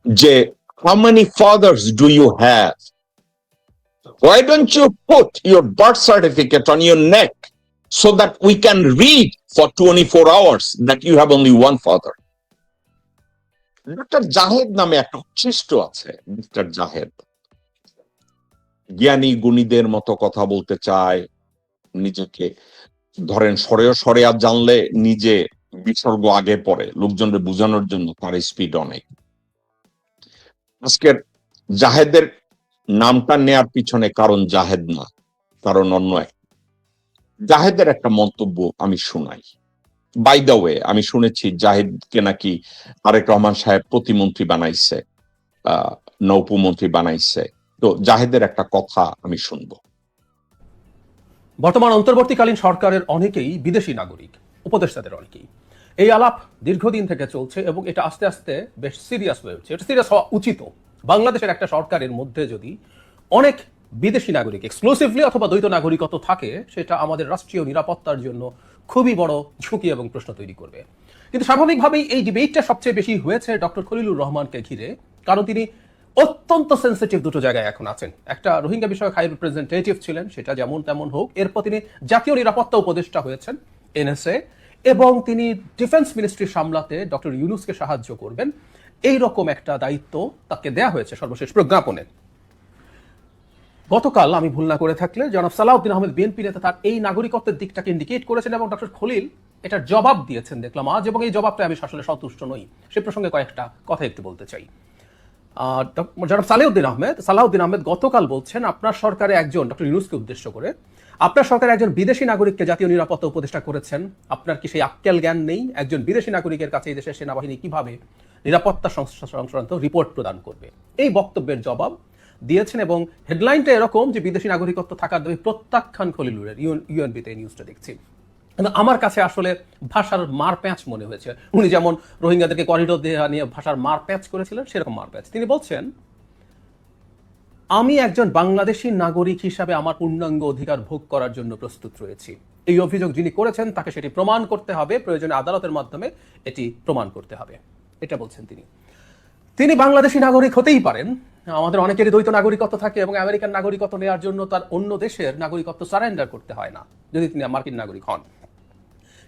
যে how many fathers do you have? Why don't you put your birth certificate on your neck so that we can read for 24 hours that you have only one father? Doctor Zahed নামে একটা উচ্ছিষ্ট আছে, mister Zahed জ্ঞানী গুণীদের মতো কথা বলতে চায়, নিজেকে ধরেন সরেয়া জানলে নিজে বিসর্গ আগে পড়ে লোকজনকে বোঝানোর জন্য, তার স্পিড অনেক। আজকের জাহেদের নামটা নেয়ার পিছনে কারণ জাহেদ না, কারণ অন্য এক। জাহেদের একটা মন্তব্য আমি শুনাই। বাই দ্য ওয়ে, আমি শুনেছি জাহেদকে নাকি তারেক রহমান সাহেব প্রতিমন্ত্রী বানাইছে, নৌপমন্ত্রী বানাইছে। তো জাহেদের একটা কথা আমি শুনবো। বর্তমান অন্তর্বর্তীকালীন সরকারের অনেকেই বিদেশি নাগরিক, উপদেষ্টাদের অনেকেই। এই আলাপ দীর্ঘদিন থেকে চলছে এবং এটা আস্তে আস্তে বেশ সিরিয়াস হয়ে উঠছে। এটা সিরিয়াস হওয়া উচিত। বাংলাদেশের একটা সরকারের মধ্যে যদি অনেক বিদেশি নাগরিক এক্সক্লুসিভলি অথবা দ্বৈত নাগরিকত্ব থাকে, সেটা আমাদের রাষ্ট্রীয় নিরাপত্তার জন্য খুবই বড় ঝুঁকি এবং প্রশ্ন তৈরি করবে। কিন্তু স্বাভাবিকভাবেই এই ডিবেটটা সবচেয়ে বেশি হয়েছে ডক্টর খলিলুর রহমানকে ঘিরে, কারণ তিনি অত্যন্ত সেন্সিটিভ দুটো জায়গায় এখন আছেন। একটা রোহিঙ্গা বিষয়ক হাই রিপ্রেজেন্টেটিভ ছিলেন, সেটা যেমন তেমন হোক। এরপর তিনি জাতীয় নিরাপত্তা উপদেষ্টা হয়েছেন এনএসএ, এবং তিনি ডিফেন্স মিনিস্ট্রি সামলাতে ডক্টর ইউনূসকে সাহায্য করবেন, এই রকম একটা দায়িত্ব তাকে দেয়া হয়েছে সর্বশেষ প্রজ্ঞাপনে। গতকাল আমি ভুল না করে থাকলে জনাব সালাউদ্দিন আহমেদ বিএনপি নেতা তার এই নাগরিকত্বের দিকটাকে ইন্ডিকেট করেছেন এবং ডক্টর খলিল এটার জবাব দিয়েছেন দেখলাম আজ, এবং এই জবাবটা আমি আসলে সন্তুষ্ট নই। সে প্রসঙ্গে কয়েকটা কথা একটু বলতে চাই। জনাব সালাউদ্দিন আহমেদ গতকাল বলছেন আপনার সরকারে একজন, ডক্টর ইউনূসকে উদ্দেশ্য করে, আপনার সরকারে একজন বিদেশি নাগরিককে জাতীয় নিরাপত্তা উপদেষ্টা করেছেন। আপনার কি সেই আক্কেল জ্ঞান নেই? একজন বিদেশি নাগরিকের কাছে এই দেশের সেনাবাহিনী কিভাবে নিরাপত্তা সংক্রান্ত রিপোর্ট প্রদান করবে? এই বক্তব্যের জবাব দিয়েছেন এবং হেডলাইনটা এরকম যে বিদেশি নাগরিকত্ব থাকার দাবি প্রত্যাখ্যান খলিলুরের। ইউএনবিতে এই নিউজটা দেখছি। কিন্তু আমার কাছে আসলে ভাষার মারপ্যাঁচ মনে হয়েছে। উনি যেমন রোহিঙ্গাদেরকে করিডোর দেওয়া নিয়ে ভাষার মারপ্যাঁচ করেছিলেন, সেরকম মারপ্যাঁচ। তিনি বলছেন, আমি একজন বাংলাদেশী নাগরিক হিসাবে আমার পূর্ণাঙ্গ অধিকার ভোগ করার জন্য প্রস্তুত রয়েছি। এই অভিযোগ যিনি করেছেন তাকে সেটি প্রমাণ করতে হবে, প্রয়োজনে আদালতের মাধ্যমে এটি প্রমাণ করতে হবে, এটা বলছেন তিনি। তিনি বাংলাদেশী নাগরিক হতেই পারেন, আমাদের অনেকেরই দ্বৈত নাগরিকত্ব থাকে এবং আমেরিকান নাগরিকত্ব নেওয়ার জন্য তার অন্য দেশের নাগরিকত্ব সারেন্ডার করতে হয় না যদি তিনি মার্কিন নাগরিক হন।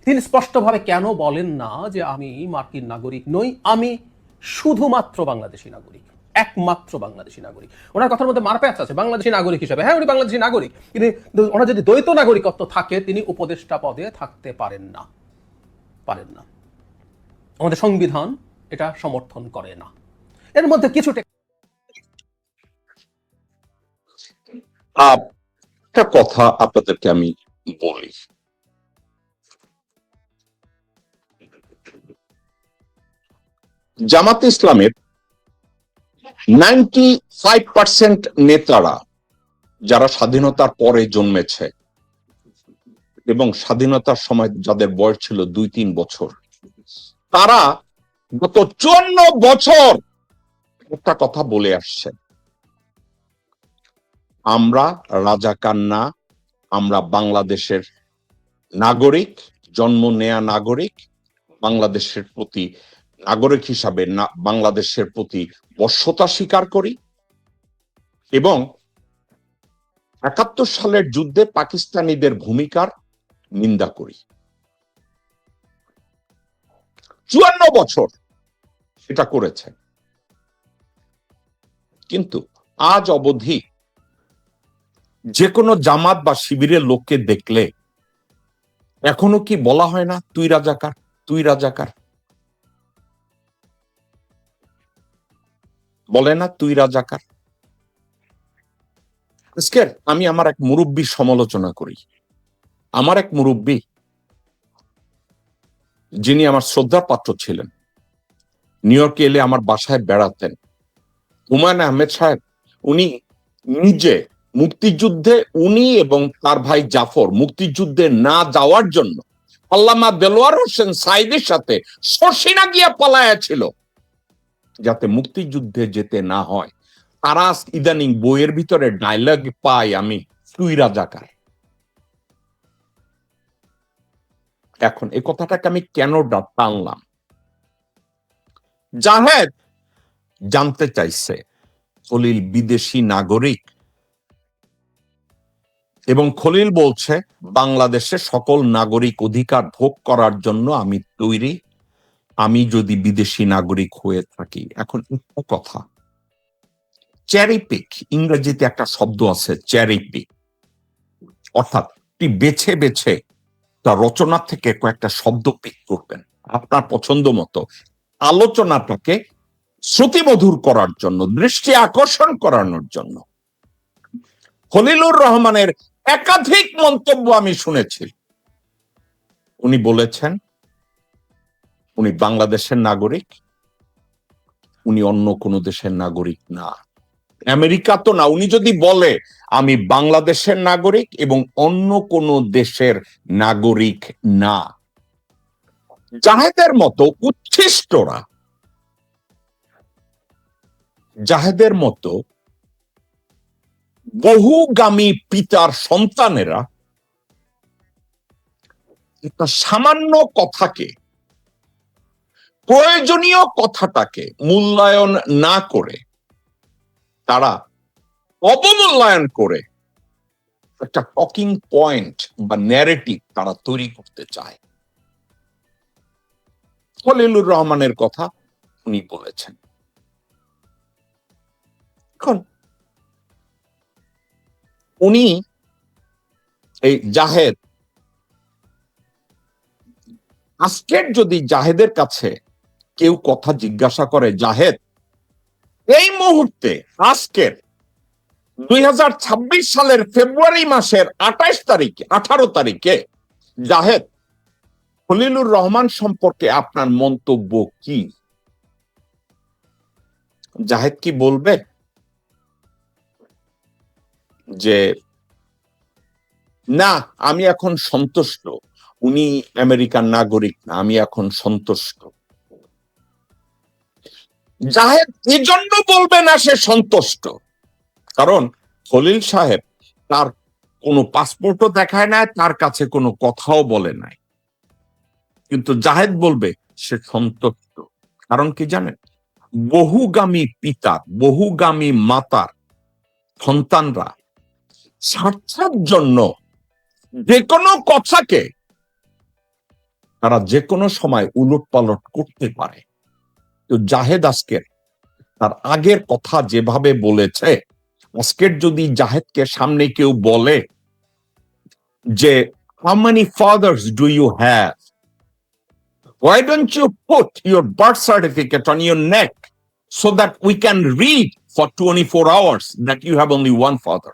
তিনি স্পষ্টভাবে কেন বলেন না যে আমি মার্কিন নাগরিক নই, আমি শুধুমাত্র বাংলাদেশি নাগরিক, একমাত্র বাংলাদেশি নাগরিক? ওনার কথার মধ্যে মারপ্যাচ আছে বাংলাদেশি নাগরিক হিসেবে। হ্যাঁ, উনি বাংলাদেশি নাগরিক, কিন্তু ওনার যদি দ্বৈত নাগরিকত্ব থাকে তিনি উপদেষ্টা পদে থাকতে পারেন না, পারেন না। আমাদের সংবিধান এটা সমর্থন করে না। এর মধ্যে কিছু একটা কথা আপনাদেরকে আমি বলি, জামাত ইসলামের 95% নেতারা যারা স্বাধীনতার পরে জন্মেছে এবং স্বাধীনতার সময় যাদের বয়স ছিল 2-3 বছর, তারা গত 54 বছর একটা কথা বলে আসছে, আমরা রাজাকার না, আমরা বাংলাদেশের নাগরিক, জন্ম নেয়া নাগরিক, বাংলাদেশের প্রতি নাগরিক হিসাবে বাংলাদেশের প্রতি বশ্যতা স্বীকার করি এবং 71 সালের যুদ্ধে পাকিস্তানিদের ভূমিকার নিন্দা করি। 54 বছর এটা করেছে, কিন্তু আজ অবধি যে কোনো জামাত বা শিবিরের লোককে দেখলে এখনো কি বলা হয় না তুই রাজাকার, তুই রাজাকার? বলে না তুই রাজাকার? আজকে আমি আমার এক মুরব্বীর সমালোচনা করি। আমার এক মুরব্বী, যিনি আমার শ্রদ্ধার পাত্র ছিলেন, নিউ ইয়র্কে এলে আমার বাসায় বেড়াতেন, হুমায়ুন আহমেদ সাহেব, উনি নিজে মুক্তিযুদ্ধে, উনি এবং তার ভাই জাফর মুক্তিযুদ্ধে না যাওয়ার জন্য আল্লামা দেলোয়ার হোসেন সাইদের সাথে শর্ষিনা গিয়া পালায়া ছিল যাতে মুক্তিযুদ্ধে যেতে না হয়। তারা ইদানিং বইয়ের ভিতরে ডায়লগ পাই আমি, তুই রাজাকার। এখন এই কথাটাকে আমি কেন টানলাম? জাহেদ জানতে চাইছে খলিল বিদেশি নাগরিক, এবং খলিল বলছে বাংলাদেশে সকল নাগরিক অধিকার ভোগ করার জন্য আমি তৈরি, আমি যদি বিদেশি নাগরিক হয়ে থাকি। এখন একটা কথা, চেরি পিক, ইংরেজিতে একটা শব্দ আছে চেরি পিক, অর্থাৎ আপনি বেছে বেছে তার রচনা থেকে কয়েকটা শব্দ পিক করবেন আপনার পছন্দ মতো, আলোচনাটাকে শ্রুতিমধুর করার জন্য, দৃষ্টি আকর্ষণ করানোর জন্য। খলিলুর রহমানের একাধিক মন্তব্য আমি শুনেছি। উনি বলেছেন উনি বাংলাদেশের নাগরিক, উনি অন্য কোনো দেশের নাগরিক না, আমেরিকা তো না। উনি যদি বলে আমি বাংলাদেশের নাগরিক এবং অন্য কোনো দেশের নাগরিক না, জাহেদের মতো উচ্ছিষ্টরা, জাহেদের মতো বহুগামী পিতার সন্তানেরা একটা সামান্য কথাকে, প্রয়োজনীয় কথাটাকে মূল্যায়ন না করে তারা অবমূল্যায়ন করে একটা টকিং পয়েন্ট বা ন্যারেটিভ তারা তৈরি করতে চায়। খলিলুর রহমানের কথা উনি বলেছেন। এখন উনি এই জাহেদ, আজকের যদি জাহেদের কাছে কেউ কথা জিজ্ঞাসা করে, জাহেদ এই মুহূর্তে আজকের 2026 সালের ফেব্রুয়ারি মাসের 18 তারিখে জাহেদ খলিলুর রহমান সম্পর্কে আপনার মন্তব্য কি, জাহেদ কি বলবে যে না আমি এখন সন্তুষ্ট, উনি আমেরিকান নাগরিক না, আমি এখন সন্তুষ্ট? জাহেদ এজন্য বলবে না সে সন্তুষ্ট, কারণ খলিল সাহেব তার কোনো পাসপোর্টও দেখায় নাই, তার কাছে কোনো কথাও বলে নাই, কিন্তু জাহেদ বলবে সে সন্তুষ্ট। কারণ কি জানেন, বহুগামী পিতা, বহুগামী মাতার সন্তানরা স্বার্থের জন্য যে কোনো কথাকে তারা যে কোনো সময় উলট পালট করতে পারে। তো জাহেদ আজকের তার আগের কথা যেভাবে বলেছে, আজকের যদি জাহেদকে সামনে কেউ বলে যে how many fathers do you have, why don't you put your birth certificate on your neck so that we can read for 24 hours that you have only one father?